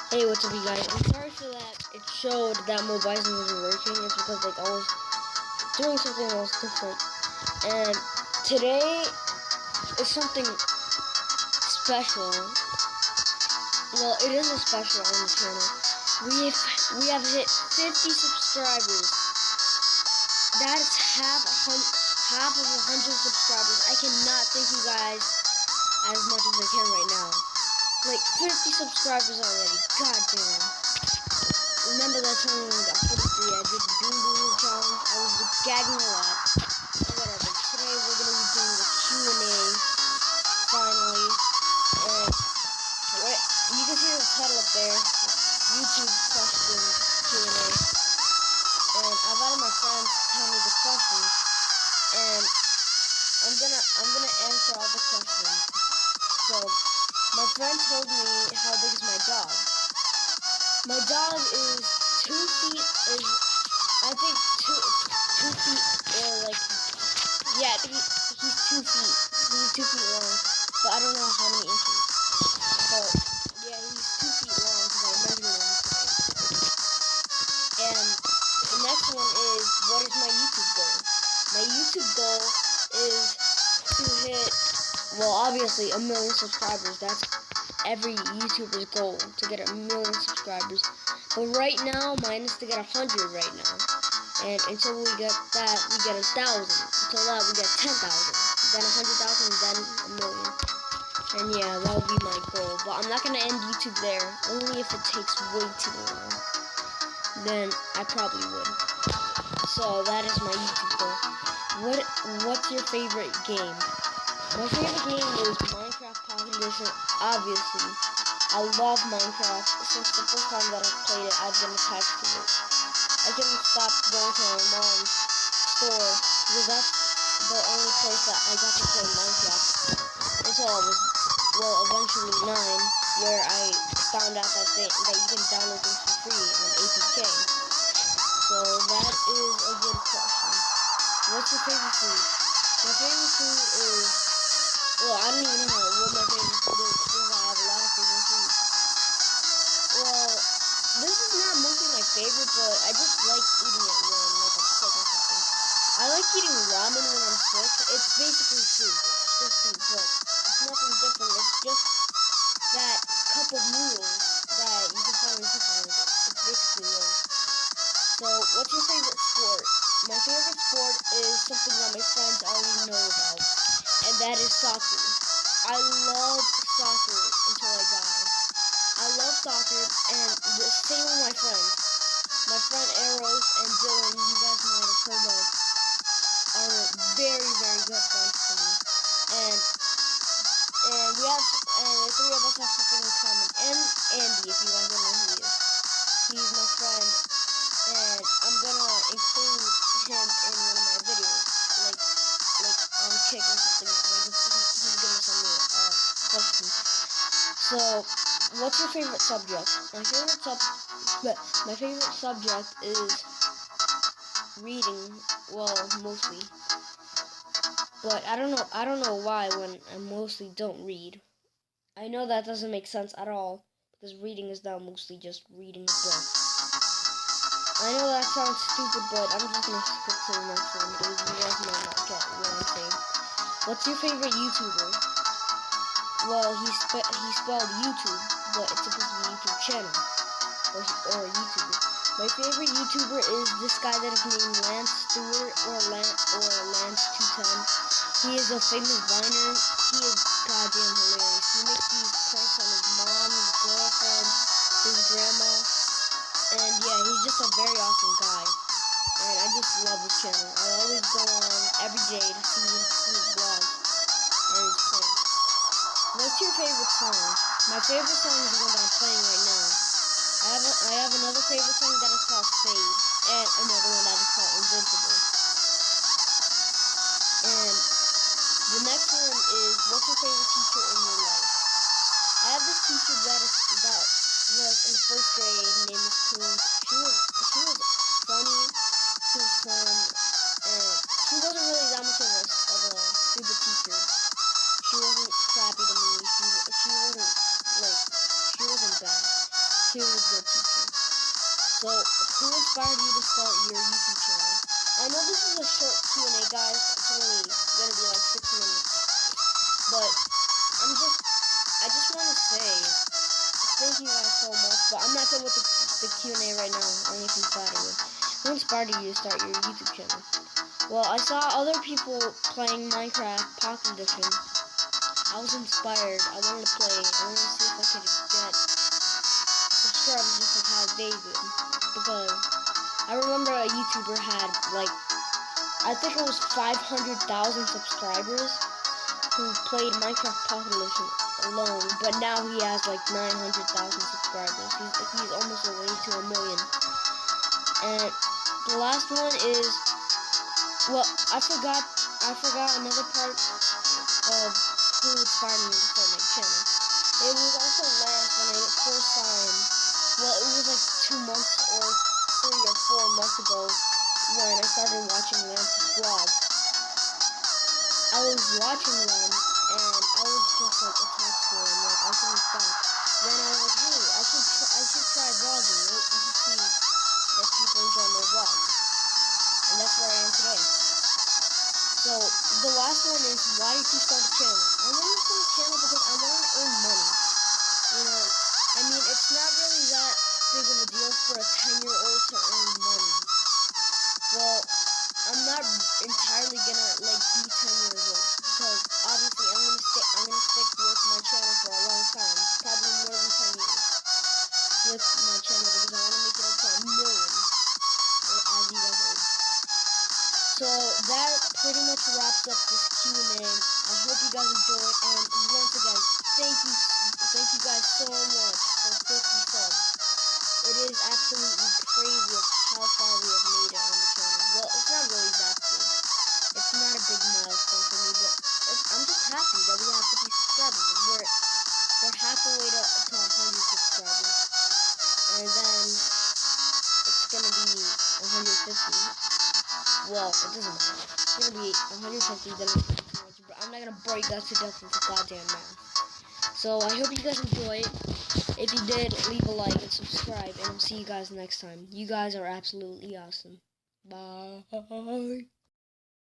Hey, what's up, you guys? I'm sorry for that. It showed that my Bison wasn't working. It's because I was doing something else different. And today is something special. Well, it isn't special on the channel. We have hit 50 subscribers. That's half of 100 subscribers. I cannot thank you guys as much as I can right now. Like 50 subscribers already. God damn. Remember that time when I got 43, I did the Bean Boozle challenge. I was gagging a lot. Whatever. Today we're gonna be doing the Q&A finally. And you can see the title up there. YouTube questions Q&A. And I've had my friends tell me the questions. And I'm gonna answer all the questions. So my friend told me how big is my dog. My dog is 2 feet, I think 2 feet, or like, yeah, I think he's 2 feet. He's 2 feet long, but I don't know how many inches. But yeah, he's 2 feet long because I measured him today. And the next one is, what is my YouTube goal? My YouTube goal is to hit, well, obviously 1 million subscribers. That's every YouTuber's goal, to get 1 million subscribers. But right now, mine is to get 100 right now. And until we get that, we get 1,000. Until that, we get 10,000. Then 100,000, then 1 million. And yeah, that will be my goal. But I'm not gonna end YouTube there. Only if it takes way too long. Then I probably would. So that is my YouTube goal. What's your favorite game? My favorite game is Minecraft Pocket Edition, obviously. I love Minecraft. Since the first time that I played it, I've been attached to it. I couldn't stop going to my mom's store because that's the only place that I got to play Minecraft until I was, well, eventually 9, where I found out that you can download things for free on APK. So that is a good question. What's your favorite food? My favorite food is, well, I don't even know what my favorite food is because I have a lot of favorite foods. Well, this is not mostly my favorite, but I just like eating it when like I'm sick or something. I like eating ramen when I'm sick. It's basically soup. It's just soup, but it's nothing different. It's just that cup of noodles that you can find in the supermarket. It's basically those. So, what's your favorite sport? My favorite sport is something that my friends already know about, and that is soccer. I love soccer until I die. I love soccer, and the same with my friends. My friend Eros and Dylan, you guys might have heard of, are very, very good friends to me. And the three of us have something in common. And Andy, if you guys don't know who he is. He's my friend, and I'm gonna include him in one of my videos, like on Kick or something. Like he's gonna send me a question. So, what's your favorite subject? My favorite subject is reading. Well, mostly. But I don't know why when I mostly don't read. I know that doesn't make sense at all because reading is now mostly just reading a book. I know that sounds stupid, but I'm just gonna skip to the next one because you guys might not get what I'm saying. What's your favorite YouTuber? Well, he spelled YouTube, but it's supposed to be YouTube channel or YouTube. My favorite YouTuber is this guy that is named Lance Stewart or Lance210. He is a famous Viner. He is goddamn hilarious. He makes these pranks on his mom, his girlfriend, his grandma. And yeah, he's just a very awesome guy. And I just love his channel. I always go on every day to see his vlogs and his pranks. What's your favorite song? My favorite song is the one that I'm playing right now. I have another favorite song that is called Fade, and another one that is called Invincible. And the next one is, what's your favorite teacher in your life? I have this teacher that was in the first grade, named Miss Coon. She was funny, she was fun, and she wasn't really that much of a stupid teacher. She wasn't crappy to me. She wasn't bad. He was a good teacher. So, who inspired you to start your YouTube channel? I know this is a short Q&A, guys. It's only gonna be like 6 minutes. But I just want to say thank you guys so much. But I'm not done with the Q&A right now. Only from Saturday. Who inspired you to start your YouTube channel? Well, I saw other people playing Minecraft Pocket Edition. I was inspired. I wanted to play. I wanted to see if I could get subscribers just like how they did. Because I remember a YouTuber had like, I think it was 500,000 subscribers who played Minecraft Pocket Edition alone. But now he has like 900,000 subscribers. He's almost away to 1 million. And the last one is, well, I forgot another part of who inspired me to start my channel. It was also Lance when I first saw him. Well, it was like 2 months or 3 or 4 months ago when I started watching Lance's vlogs. I was watching them and I was just like attached to him, like I couldn't stop. Then I was like, hey, I should try vlogging, right? I should see if people enjoy my vlogs. And that's where I am today. So, the last one is, why did you start a channel? I wanted to start a channel because I wanted to earn money. You know, I mean, it's not really that big of a deal for a 10-year-old to earn money. Well, I'm not entirely gonna, like, be 10 years old. Because, obviously, I'm gonna stick with my channel for a long time. Probably more than 10 years. With my channel, because I want to make it up to 1 million. As you guys heard. So that pretty much wraps up this Q&A. I hope you guys enjoyed, and once again, thank you guys so much for 50 subs. It is absolutely crazy of how far we have made it on the channel. Well, it's not really that big. It's not a big milestone for me, but I'm just happy that we have 50 subscribers. We're halfway to 100 subscribers, and then it's gonna be 150. Well, it doesn't matter. It's gonna be 150, then 200, but I'm not gonna bore you guys to death with the goddamn math. So, I hope you guys enjoy it. If you did, leave a like and subscribe, and I'll see you guys next time. You guys are absolutely awesome. Bye.